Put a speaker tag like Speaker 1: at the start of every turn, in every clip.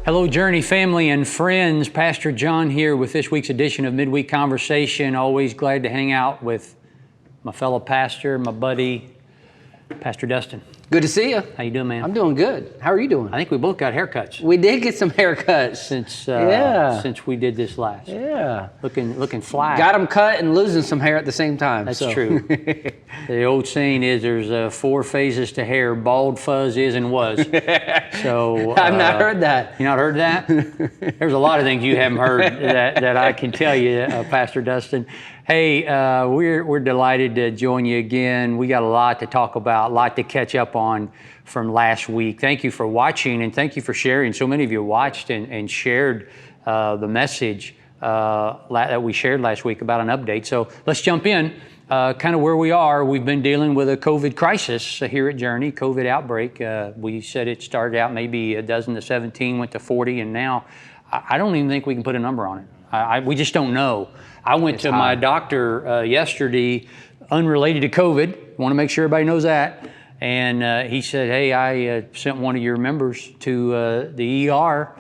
Speaker 1: Hello, Journey family and friends. Pastor John here with this week's edition of Midweek Conversation. Always glad to hang out with my fellow pastor, my buddy, Pastor Dustin.
Speaker 2: Good to see you.
Speaker 1: How you doing, man?
Speaker 2: I'm doing good. How are you doing?
Speaker 1: I think we both got haircuts
Speaker 2: We did get some haircuts.
Speaker 1: since we did this last.
Speaker 2: Yeah.
Speaker 1: Looking fly.
Speaker 2: Got them cut and losing some hair at the same time.
Speaker 1: That's true. The old saying is there's 4 phases to hair: bald, fuzz, is, and was. So
Speaker 2: I've not heard that.
Speaker 1: You not heard that? There's a lot of things you haven't heard that I can tell you, Pastor Dustin. Hey, we're delighted to join you again. We got a lot to talk about, a lot to catch up on from last week. Thank you for watching and thank you for sharing. So many of you watched and shared the message that we shared last week about an update. So let's jump in. Kind of where we are. We've been dealing with a COVID crisis here at Journey, COVID outbreak. We said it started out maybe a dozen to 17, went to 40, and now I don't even think we can put a number on it. We just don't know. I went to my doctor yesterday, unrelated to COVID. Want to make sure everybody knows that. And he said, hey, I sent one of your members to the ER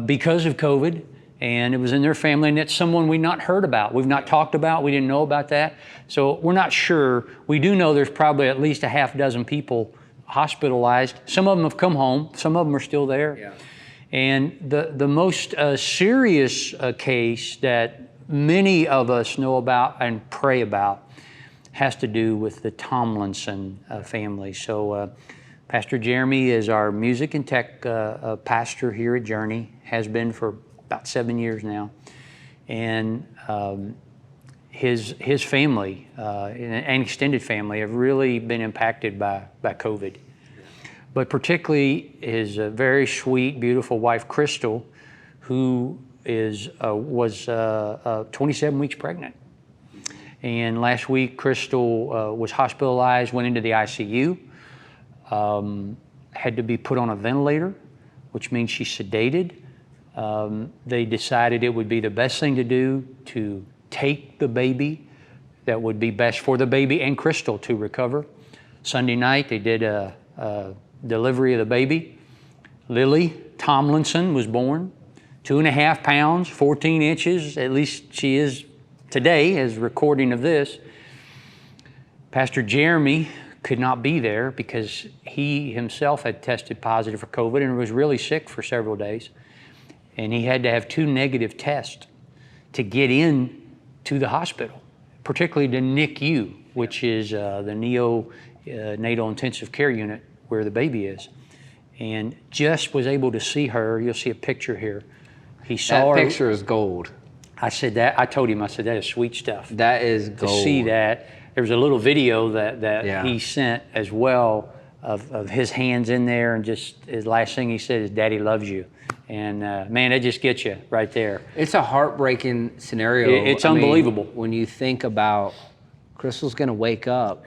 Speaker 1: because of COVID. And it was in their family, and it's someone we've not heard about. We've not talked about. We didn't know about that. So we're not sure. We do know there's probably at least a half dozen people hospitalized. Some of them have come home. Some of them are still there. Yeah. And the most serious case that many of us know about and pray about has to do with the Tomlinson family. So Pastor Jeremy is our music and tech pastor here at Journey, has been for about 7 years now. And his family and extended family have really been impacted by COVID. But particularly his very sweet, beautiful wife, Crystal, who was 27 weeks pregnant. And last week, Crystal was hospitalized, went into the ICU, had to be put on a ventilator, which means she's sedated. They decided it would be the best thing to do to take the baby. That would be best for the baby and Crystal to recover. Sunday night, they did a delivery of the baby. Lily Tomlinson was born. 2.5 pounds, 14 inches, at least she is today as recording of this. Pastor Jeremy could not be there because he himself had tested positive for COVID and was really sick for several days. And he had to have 2 negative tests to get in to the hospital, particularly the NICU, which is the neonatal intensive care unit where the baby is. And just was able to see her. You'll see a picture here. He saw
Speaker 2: that
Speaker 1: her.
Speaker 2: picture is gold.
Speaker 1: I said that. I told him. I said that is sweet stuff.
Speaker 2: That is gold.
Speaker 1: To see that. There was a little video that he sent as well of his hands in there, and just his last thing he said is, "Daddy loves you." And man, that just gets you right there.
Speaker 2: It's a heartbreaking scenario.
Speaker 1: It's unbelievable.
Speaker 2: When you think about Crystal's going to wake up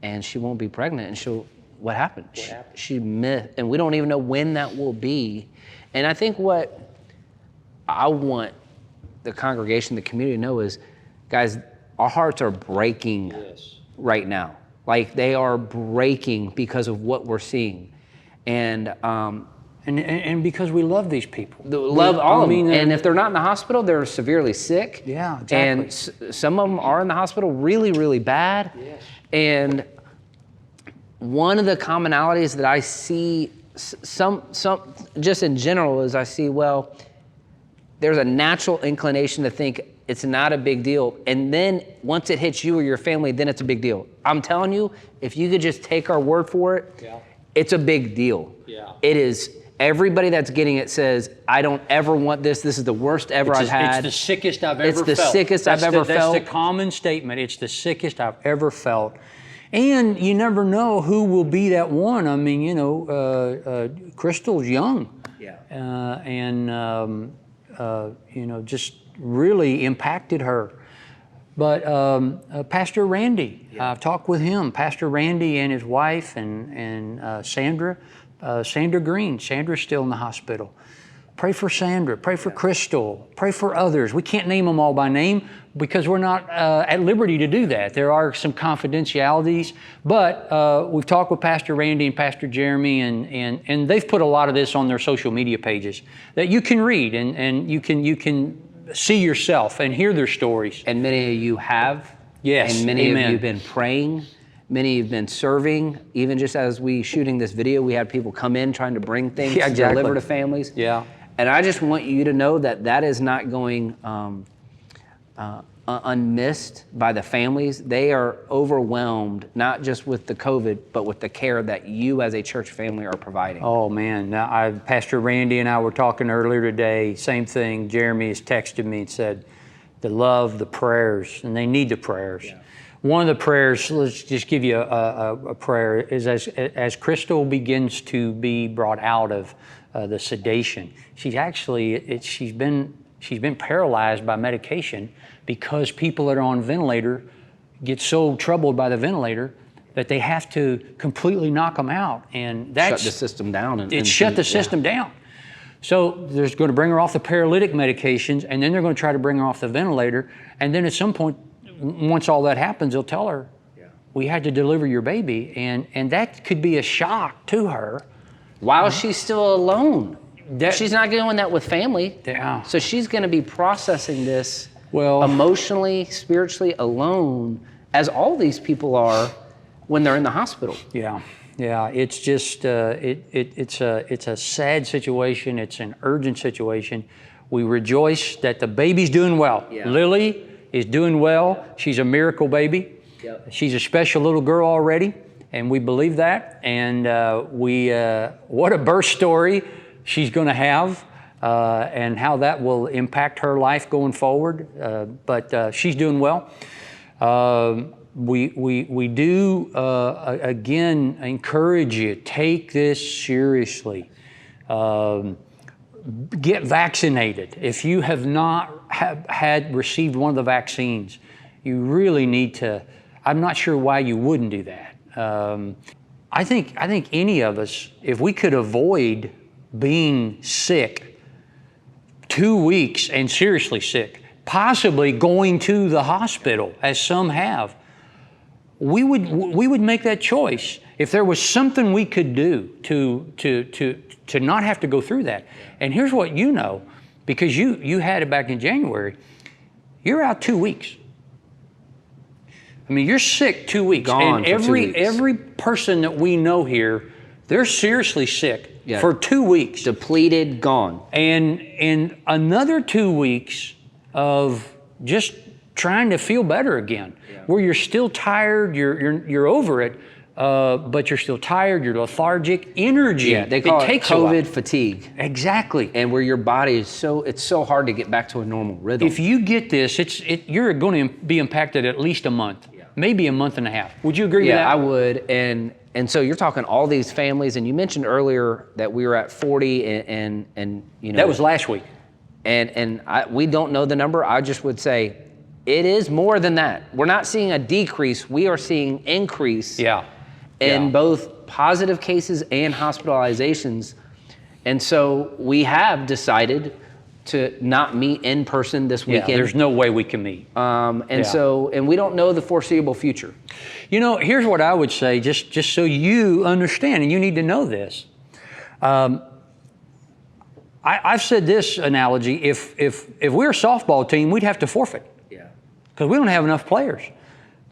Speaker 2: and she won't be pregnant, and what happened? She missed, and we don't even know when that will be. And I think what I want the congregation, the community to know is, guys, our hearts are breaking right now. Like, they are breaking because of what we're seeing. And
Speaker 1: because we love these people.
Speaker 2: Love all of them. And if they're not in the hospital, they're severely sick.
Speaker 1: Yeah, exactly.
Speaker 2: And some of them are in the hospital really, really bad. Yes. And one of the commonalities that I see, some just in general, is I see, well, there's a natural inclination to think it's not a big deal. And then once it hits you or your family, then it's a big deal. I'm telling you, if you could just take our word for it, it's a big deal. Yeah. It is. Everybody that's getting it says, I don't ever want this. This is the worst ever I've had.
Speaker 1: It's the sickest I've ever felt.
Speaker 2: It's the sickest I've ever felt.
Speaker 1: That's the common statement. It's the sickest I've ever felt. And you never know who will be that one. I mean, Crystal's young. Yeah. Just really impacted her. But Pastor Randy, I've talked with him. Pastor Randy and his wife and Sandra Green. Sandra's still in the hospital. Pray for Sandra. Pray for Crystal. Pray for others. We can't name them all by name because we're not at liberty to do that. There are some confidentialities, but we've talked with Pastor Randy and Pastor Jeremy, and they've put a lot of this on their social media pages that you can read and you can see yourself and hear their stories.
Speaker 2: And many of you have.
Speaker 1: Yes,
Speaker 2: and many
Speaker 1: amen.
Speaker 2: of you have been praying. Many have been serving. Even just as we shooting this video, we had people come in trying to bring things to deliver to families.
Speaker 1: Yeah.
Speaker 2: And I just want you to know that that is not going unmissed by the families. They are overwhelmed, not just with the COVID, but with the care that you as a church family are providing.
Speaker 1: Oh man, now, Pastor Randy and I were talking earlier today, same thing. Jeremy has texted me and said, the love, the prayers, and they need the prayers. Yeah. One of the prayers, let's just give you a prayer, is as Crystal begins to be brought out of the sedation. She's been paralyzed by medication because people that are on ventilator get so troubled by the ventilator that they have to completely knock them out, and that's
Speaker 2: shut the system down.
Speaker 1: It shut the system down. So they're going to bring her off the paralytic medications, and then they're going to try to bring her off the ventilator, and then at some point, once all that happens, they'll tell her, we had to deliver your baby, and that could be a shock to her.
Speaker 2: While she's still alone. She's not doing that with family.
Speaker 1: Yeah.
Speaker 2: So she's going to be processing this
Speaker 1: well,
Speaker 2: emotionally, spiritually alone, as all these people are when they're in the hospital.
Speaker 1: Yeah. Yeah, it's just it's a sad situation. It's an urgent situation. We rejoice that the baby's doing well.
Speaker 2: Yeah.
Speaker 1: Lily is doing well. She's a miracle baby.
Speaker 2: Yep.
Speaker 1: She's a special little girl already, and we believe that. And what a birth story she's going to have, and how that will impact her life going forward. But she's doing well. We do, again, encourage you, take this seriously. Get vaccinated. If you have not received one of the vaccines, you really need to. I'm not sure why you wouldn't do that. I think any of us, if we could avoid being sick 2 weeks and seriously sick, possibly going to the hospital, as some have, we would make that choice if there was something we could do to not have to go through that. And here's what you know, because you had it back in January, you're out 2 weeks. I mean, you're sick 2 weeks.
Speaker 2: Gone
Speaker 1: and
Speaker 2: for 2 weeks.
Speaker 1: every person that we know here, they're seriously sick for 2 weeks.
Speaker 2: Depleted, gone.
Speaker 1: And another 2 weeks of just trying to feel better again, where you're still tired, you're over it, but you're still tired, you're lethargic, energy.
Speaker 2: Yeah, they call it
Speaker 1: takes
Speaker 2: COVID fatigue.
Speaker 1: Exactly.
Speaker 2: And where your body is it's so hard to get back to a normal rhythm.
Speaker 1: If you get this, you're going to be impacted at least a month, maybe a month and a half. Would you agree with that?
Speaker 2: Yeah, I would. And so you're talking all these families, and you mentioned earlier that we were at 40, and you know
Speaker 1: that was last week.
Speaker 2: And we don't know the number. I just would say it is more than that. We're not seeing a decrease. We are seeing increase in both positive cases and hospitalizations. And so we have decided to not meet in person this weekend.
Speaker 1: There's no way we can meet.
Speaker 2: And we don't know the foreseeable future.
Speaker 1: You know, here's what I would say, just so you understand, and you need to know this. I've said this analogy: if we're a softball team, we'd have to forfeit. Because we don't have enough players.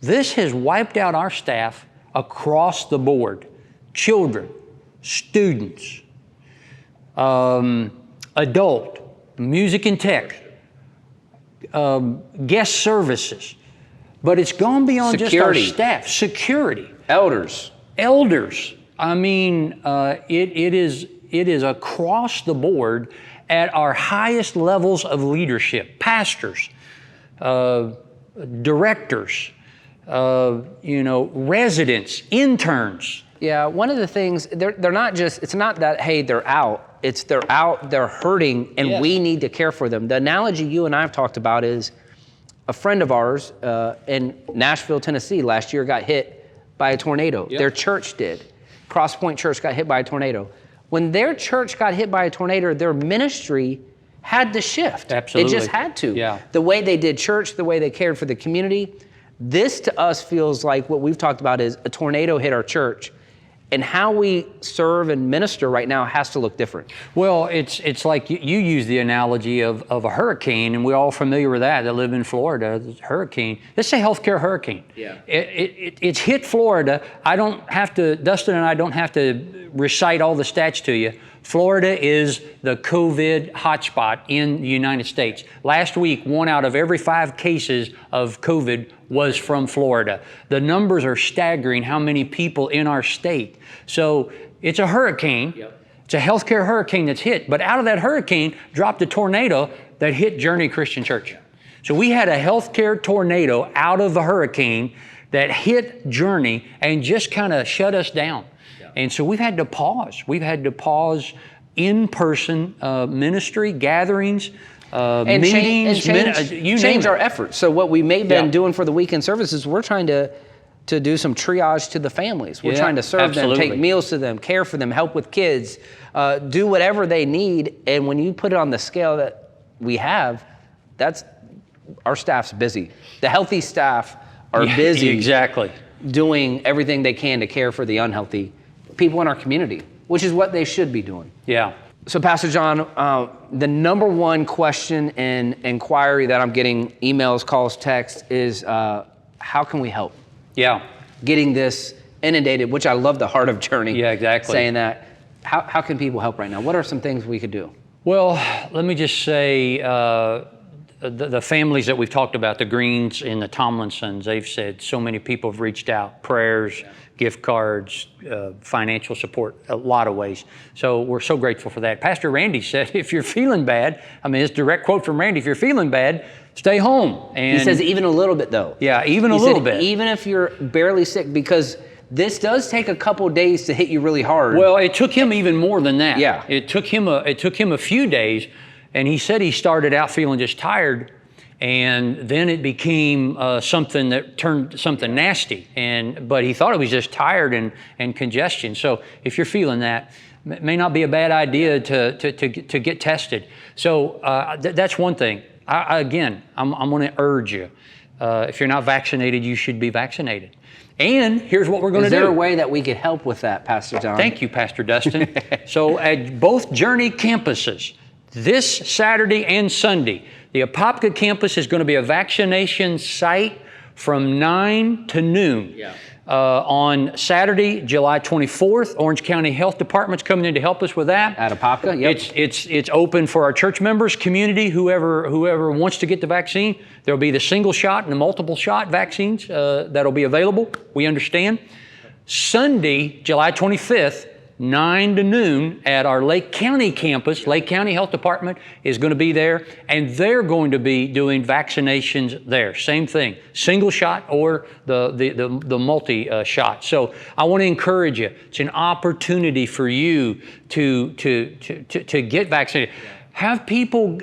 Speaker 1: This has wiped out our staff across the board. Children, students, adult, music and tech, guest services. But it's gone beyond just our staff. Security.
Speaker 2: Elders.
Speaker 1: I mean, it is across the board at our highest levels of leadership. Pastors, directors, residents, interns.
Speaker 2: Yeah, one of the things, they're not just, it's not that, hey, they're out. It's they're out, they're hurting, and we need to care for them. The analogy you and I have talked about is a friend of ours in Nashville, Tennessee last year got hit by a tornado. Their church did. Cross Point Church got hit by a tornado. When their church got hit by a tornado, their ministry had to shift.
Speaker 1: Absolutely.
Speaker 2: It just had to.
Speaker 1: Yeah.
Speaker 2: The way they did church, the way they cared for the community. This to us feels like what we've talked about is a tornado hit our church, and how we serve and minister right now has to look different.
Speaker 1: Well, it's like you use the analogy of a hurricane, and we're all familiar with that live in Florida. Hurricane. It's a healthcare hurricane.
Speaker 2: Yeah.
Speaker 1: It's hit Florida. Dustin and I don't have to recite all the stats to you. Florida is the COVID hotspot in the United States. Last week, 1 out of every 5 cases of COVID was from Florida. The numbers are staggering how many people in our state. So it's a hurricane. Yep. It's a healthcare hurricane that's hit. But out of that hurricane dropped a tornado that hit Journey Christian Church. So we had a healthcare tornado out of the hurricane that hit Journey and just kind of shut us down. And so we've had to pause. We've had to pause in-person ministry, gatherings,
Speaker 2: and
Speaker 1: meetings,
Speaker 2: change our efforts. So what we may have been doing for the weekend services, we're trying to do some triage to the families. We're trying to serve them, take meals to them, care for them, help with kids, do whatever they need. And when you put it on the scale that we have, that's our staff's busy. The healthy staff are busy.
Speaker 1: Exactly.
Speaker 2: Doing everything they can to care for the unhealthy people in our community, which is what they should be doing.
Speaker 1: Yeah.
Speaker 2: So Pastor John, the number one question and inquiry that I'm getting, emails, calls, texts, is how can we help?
Speaker 1: Yeah.
Speaker 2: Getting this inundated, which I love the heart of Journey.
Speaker 1: Yeah, exactly.
Speaker 2: Saying that. How can people help right now? What are some things we could do?
Speaker 1: Well, let me just say, the families that we've talked about, the Greens and the Tomlinsons, they've said so many people have reached out, prayers, gift cards, financial support, a lot of ways. So we're so grateful for that. Pastor Randy said, if you're feeling bad, it's a direct quote from Randy, if you're feeling bad, stay home. And
Speaker 2: he says even a little bit though.
Speaker 1: Yeah, even a little bit.
Speaker 2: Even if you're barely sick, because this does take a couple days to hit you really hard.
Speaker 1: Well, it took him even more than that.
Speaker 2: Yeah.
Speaker 1: It took him a few days, and he said he started out feeling just tired, and then it became something that turned something nasty. But he thought it was just tired and congestion. So if you're feeling that, it may not be a bad idea to get tested. So that's one thing. I'm going to urge you. If you're not vaccinated, you should be vaccinated. And here's what we're going to do.
Speaker 2: Is there a way that we could help with that, Pastor John?
Speaker 1: Thank you, Pastor Dustin. So at both Journey campuses, this Saturday and Sunday, the Apopka campus is going to be a vaccination site from 9 to noon. Yeah. On Saturday, July 24th, Orange County Health Department's coming in to help us with that.
Speaker 2: At Apopka, yep.
Speaker 1: It's open for our church members, community, whoever wants to get the vaccine. There'll be the single shot and the multiple shot vaccines that'll be available. We understand. Sunday, July 25th, 9 to noon at our Lake County campus. Lake County Health Department is going to be there, and they're going to be doing vaccinations there. Same thing, single shot or the multi shot. So I want to encourage you. It's an opportunity for you to get vaccinated. Have people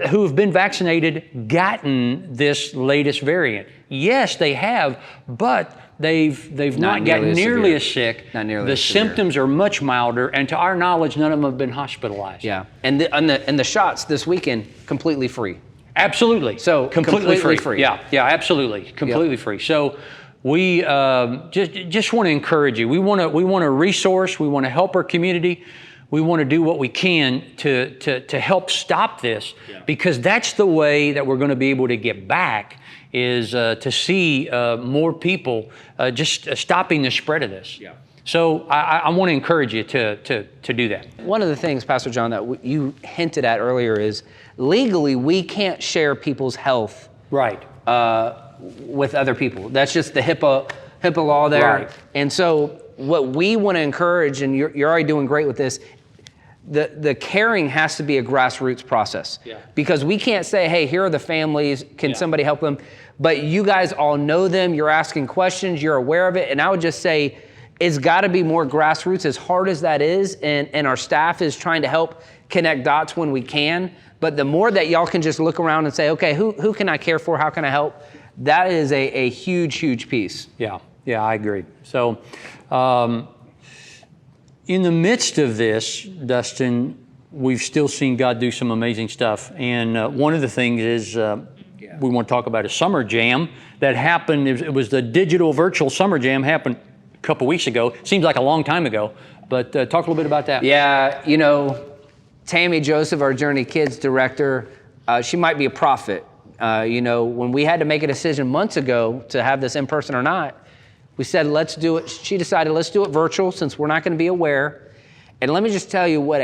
Speaker 1: who have been vaccinated gotten this latest variant? Yes, they have, but they've not gotten nearly as sick.
Speaker 2: Not nearly
Speaker 1: the
Speaker 2: as severe.
Speaker 1: symptoms are much milder, and to our knowledge, none of them have been hospitalized.
Speaker 2: Yeah, and the shots this weekend completely free.
Speaker 1: Absolutely.
Speaker 2: So
Speaker 1: completely free. Yeah, absolutely, completely free. So we just want to encourage you. We want to resource. We want to help our community. We want to do what we can to help stop this, because that's the way that we're going to be able to get back, is to see more people just stopping the spread of this. Yeah. So I want to encourage you to do that.
Speaker 2: One of the things, Pastor John, that you hinted at earlier is legally we can't share people's health
Speaker 1: Right.
Speaker 2: With other people. That's just the HIPAA law there.
Speaker 1: Right.
Speaker 2: And so what we want to encourage, and you're already doing great with this, the caring has to be a grassroots process. Yeah. Because we can't say, hey, here are the families, can somebody help them? But you guys all know them, you're asking questions, you're aware of it, and I would just say it's got to be more grassroots, as hard as that is, and our staff is trying to help connect dots when we can. But the more that y'all can just look around and say, okay, who can I care for, how can I help? That is a huge, huge piece.
Speaker 1: Yeah, I agree. So in the midst of this, Dustin, we've still seen God do some amazing stuff. And one of the things is we want to talk about a summer jam that happened. It was the digital virtual summer jam happened a couple weeks ago. Seems like a long time ago, but talk a little bit about that.
Speaker 2: Yeah, Tammy Joseph, our Journey Kids director, she might be a prophet. When we had to make a decision months ago to have this in person or not, we said, let's do it. She decided, let's do it virtual since we're not going to be aware. And let me just tell you what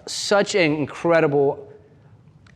Speaker 2: such an incredible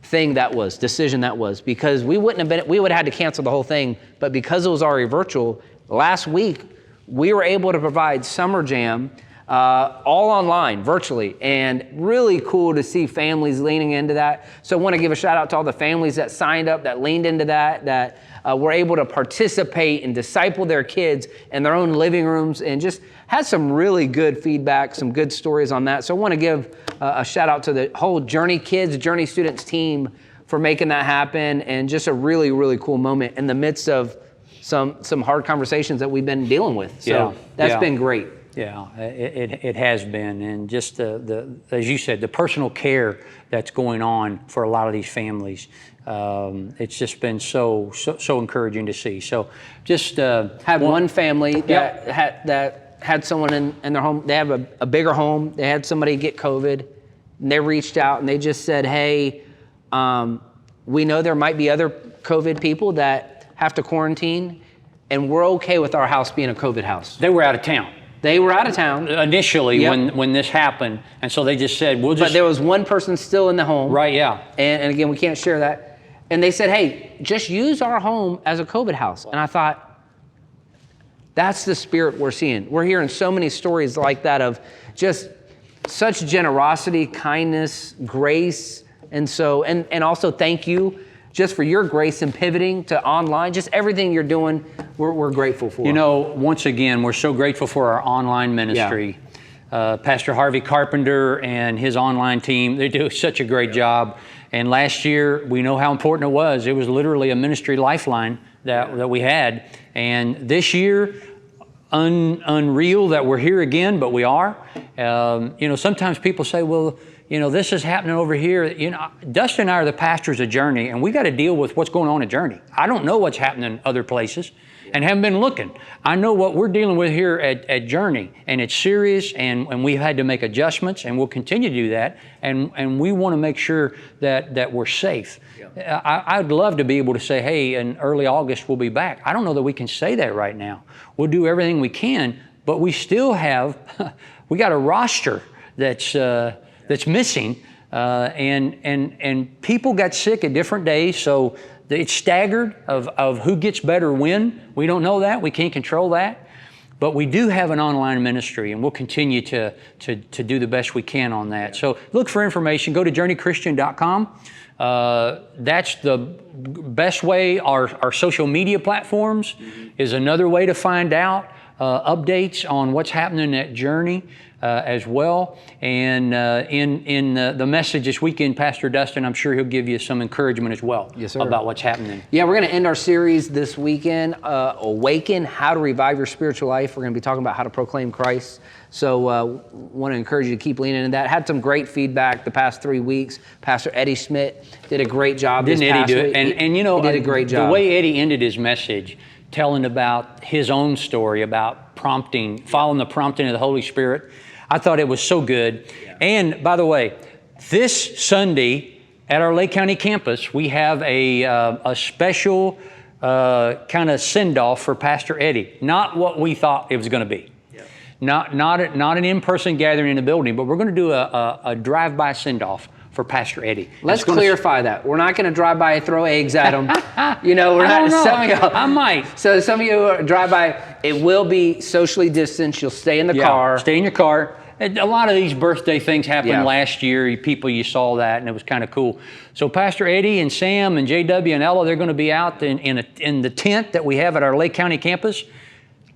Speaker 2: decision that was, because we would have had to cancel the whole thing, but because it was already virtual, last week, we were able to provide Summer Jam all online, virtually, and really cool to see families leaning into that. So I want to give a shout out to all the families that signed up, that leaned into that were able to participate and disciple their kids in their own living rooms, and just had some really good feedback, some good stories on that. So I want to give a shout out to the whole Journey Kids, Journey Students team for making that happen, and just a really, really cool moment in the midst of some hard conversations that we've been dealing with. So that's been great.
Speaker 1: Yeah, it has been, and just as you said, the personal care that's going on for a lot of these families, it's just been so encouraging to see. So just
Speaker 2: had one family that had someone in their home. They have a bigger home. They had somebody get COVID, and they reached out and they just said, "Hey, we know there might be other COVID people that have to quarantine, and we're okay with our house being a COVID house."
Speaker 1: They were out of town.
Speaker 2: They were out of town
Speaker 1: initially when this happened, and so they just said, "We'll just."
Speaker 2: But there was one person still in the home,
Speaker 1: right? Yeah.
Speaker 2: And again, we can't share that. And they said, "Hey, just use our home as a COVID house." And I thought, that's the spirit we're seeing. We're hearing so many stories like that of just such generosity, kindness, grace, and so and also thank you just for your grace in pivoting to online, just everything you're doing, we're grateful for.
Speaker 1: Once again, we're so grateful for our online ministry. Yeah. Pastor Harvey Carpenter and his online team, they do such a great job. And last year, we know how important it was. It was literally a ministry lifeline that we had. And this year, unreal that we're here again, but we are. Sometimes people say, well, this is happening over here. Dustin and I are the pastors of Journey, and we got to deal with what's going on at Journey. I don't know what's happening in other places and haven't been looking. I know what we're dealing with here at Journey, and it's serious, and we've had to make adjustments, and we'll continue to do that, and we want to make sure that we're safe. Yeah. I'd love to be able to say, hey, in early August, we'll be back. I don't know that we can say that right now. We'll do everything we can, but we still have, we got a roster that's missing, and people got sick at different days, so it's staggered of who gets better when. We don't know that. We can't control that. But we do have an online ministry, and we'll continue to do the best we can on that. So look for information. Go to journeychristian.com. That's the best way. Our social media platforms is another way to find out updates on what's happening at Journey. As well. And in the message this weekend, Pastor Dustin, I'm sure he'll give you some encouragement as well.
Speaker 2: Yes, sir.
Speaker 1: About what's happening.
Speaker 2: Yeah, we're going to end our series this weekend, Awaken, How to Revive Your Spiritual Life. We're going to be talking about how to proclaim Christ. So want to encourage you to keep leaning into that. Had some great feedback the past 3 weeks. Pastor Eddie Schmidt did a great job.
Speaker 1: Didn't Eddie do it? And
Speaker 2: he did a great job.
Speaker 1: The way Eddie ended his message, telling about his own story, about following the prompting of the Holy Spirit, I thought it was so good. Yeah. And by the way, this Sunday at our Lake County campus, we have a special kind of send-off for Pastor Eddie. Not what we thought it was going to be. Yeah. Not an in-person gathering in the building, but we're going to do a drive-by send-off for Pastor Eddie.
Speaker 2: Let's clarify that. We're not going to drive by and throw eggs at him. We're not. Some of you,
Speaker 1: I might.
Speaker 2: So some of you drive by. It will be socially distanced. You'll stay in the car.
Speaker 1: Stay in your car. A lot of these birthday things happened last year. You saw that, and it was kind of cool. So Pastor Eddie and Sam and JW and Ella, they're going to be out in the tent that we have at our Lake County campus.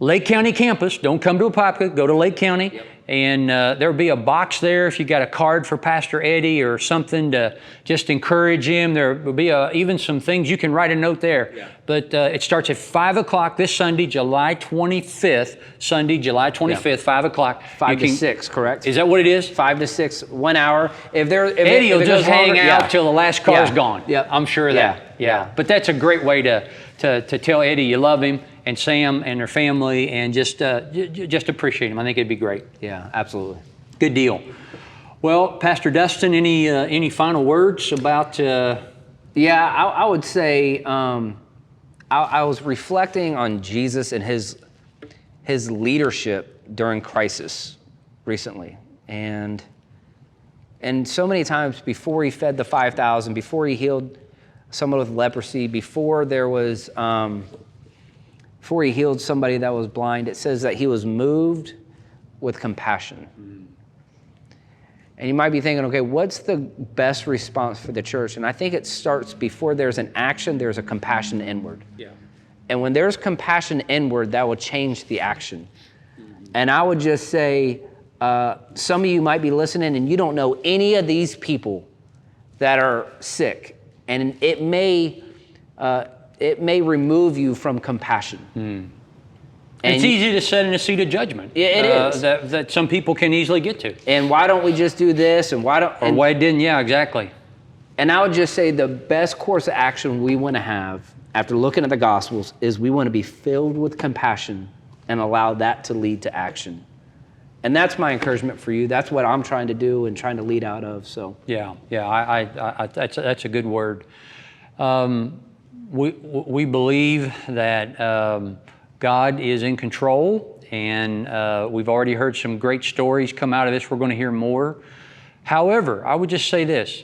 Speaker 1: Lake County campus. Don't come to Apopka. Go to Lake County. And there'll be a box there if you got a card for Pastor Eddie or something to just encourage him. There will be even some things you can write a note there. Yeah. But it starts at 5 o'clock this Sunday, July 25th. Sunday, July 25th, yeah. 5 o'clock.
Speaker 2: 5 to 6, correct?
Speaker 1: Is that what it is?
Speaker 2: 5 to 6, 1 hour. If
Speaker 1: Eddie will just hang out till the last car's gone.
Speaker 2: Yep.
Speaker 1: I'm sure of that. Yeah. But that's a great way to tell Eddie you love him, and Sam and their family, and just appreciate him. I think it'd be great.
Speaker 2: Yeah, absolutely.
Speaker 1: Good deal. Well, Pastor Dustin, any final words about?
Speaker 2: Yeah, I would say I was reflecting on Jesus and his leadership during crisis recently, and so many times before he fed the 5,000, before he healed someone with leprosy, before he healed somebody that was blind, it says that he was moved with compassion. And you might be thinking, okay, what's the best response for the church? And I think it starts before there's an action, there's a compassion inward. Yeah. And when there's compassion inward, that will change the action. And I would just say, some of you might be listening and you don't know any of these people that are sick. And it may remove you from compassion. And
Speaker 1: it's easy to set in a seat of judgment.
Speaker 2: It is.
Speaker 1: That some people can easily get to.
Speaker 2: And why don't we just do this? And why don't?
Speaker 1: Or why didn't? Yeah, exactly.
Speaker 2: And I would just say the best course of action we want to have after looking at the Gospels is we want to be filled with compassion and allow that to lead to action. And that's my encouragement for you. That's what I'm trying to do and trying to lead out of. So
Speaker 1: yeah, that's a good word. We believe that God is in control, and we've already heard some great stories come out of this. We're going to hear more. However, I would just say this: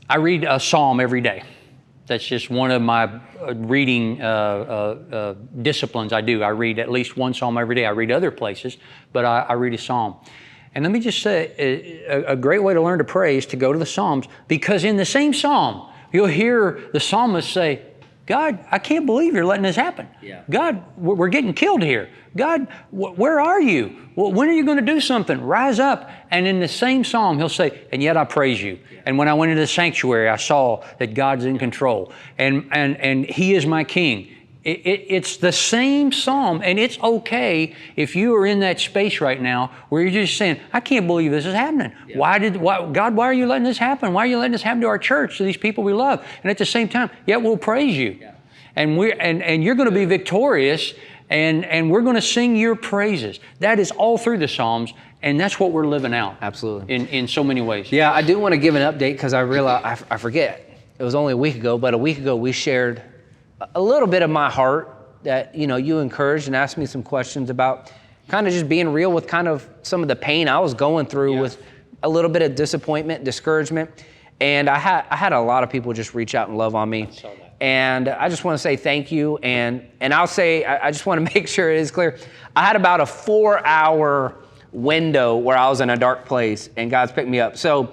Speaker 1: I read a psalm every day. That's just one of my reading disciplines I do. I read at least one psalm every day. I read other places, but I read a psalm. And let me just say, a great way to learn to pray is to go to the Psalms, because in the same psalm, you'll hear the psalmist say, God, I can't believe you're letting this happen. Yeah. God, we're getting killed here. God, where are you? Well, when are you going to do something? Rise up. And in the same psalm, he'll say, and yet I praise you. Yeah. And when I went into the sanctuary, I saw that God's in control. And he is my king. It's the same psalm, and it's okay if you are in that space right now where you're just saying, I can't believe this is happening. Yeah. God, why are you letting this happen? Why are you letting this happen to our church, to these people we love? And at the same time, yet we'll praise you. Yeah. And you're going to be victorious, and we're going to sing your praises. That is all through the Psalms, and that's what we're living out.
Speaker 2: Absolutely.
Speaker 1: In so many ways.
Speaker 2: Yeah, I do want to give an update because I realized, I forget, it was only a week ago, but a week ago we shared a little bit of my heart that, you encouraged and asked me some questions about kind of just being real with kind of some of the pain I was going through with a little bit of disappointment, discouragement. And I had a lot of people just reach out and love on me. I saw that. And I just want to say thank you. And I'll say, I just want to make sure it is clear. I had about a 4-hour window where I was in a dark place and God's picked me up. So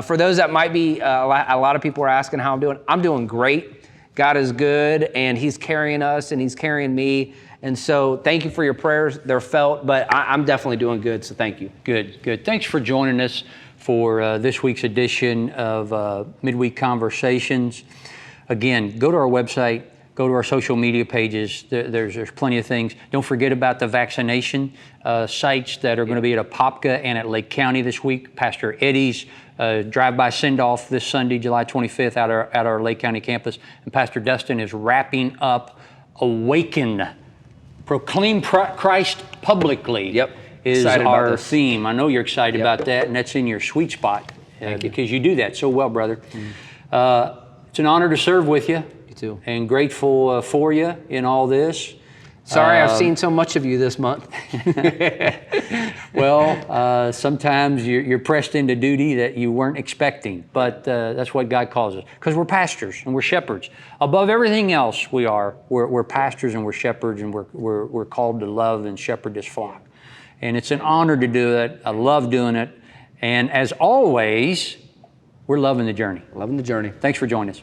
Speaker 2: for those that might be, a lot of people are asking how I'm doing great. God is good, and he's carrying us, and he's carrying me. And so thank you for your prayers. They're felt, but I'm definitely doing good, so thank you.
Speaker 1: Good. Thanks for joining us for this week's edition of Midweek Conversations. Again, go to our website, go to our social media pages. There's plenty of things. Don't forget about the vaccination sites that are going to be at Apopka and at Lake County this week. Pastor Eddie's drive-by send-off this Sunday, July 25th, at our Lake County campus. And Pastor Dustin is wrapping up Awaken, Proclaim Christ Publicly.
Speaker 2: Yep.
Speaker 1: Is our theme. I know you're excited about that, and that's in your sweet spot because you do that so well, brother. It's an honor to serve with you.
Speaker 2: You too.
Speaker 1: And grateful for you in all this.
Speaker 2: Sorry, I've seen so much of you this month.
Speaker 1: Well, sometimes you're pressed into duty that you weren't expecting, but that's what God calls us. Because we're pastors and we're shepherds. Above everything else, we're pastors and we're shepherds, and we're called to love and shepherd this flock. And it's an honor to do it. I love doing it. And as always, we're loving the journey.
Speaker 2: Loving the journey.
Speaker 1: Thanks for joining us.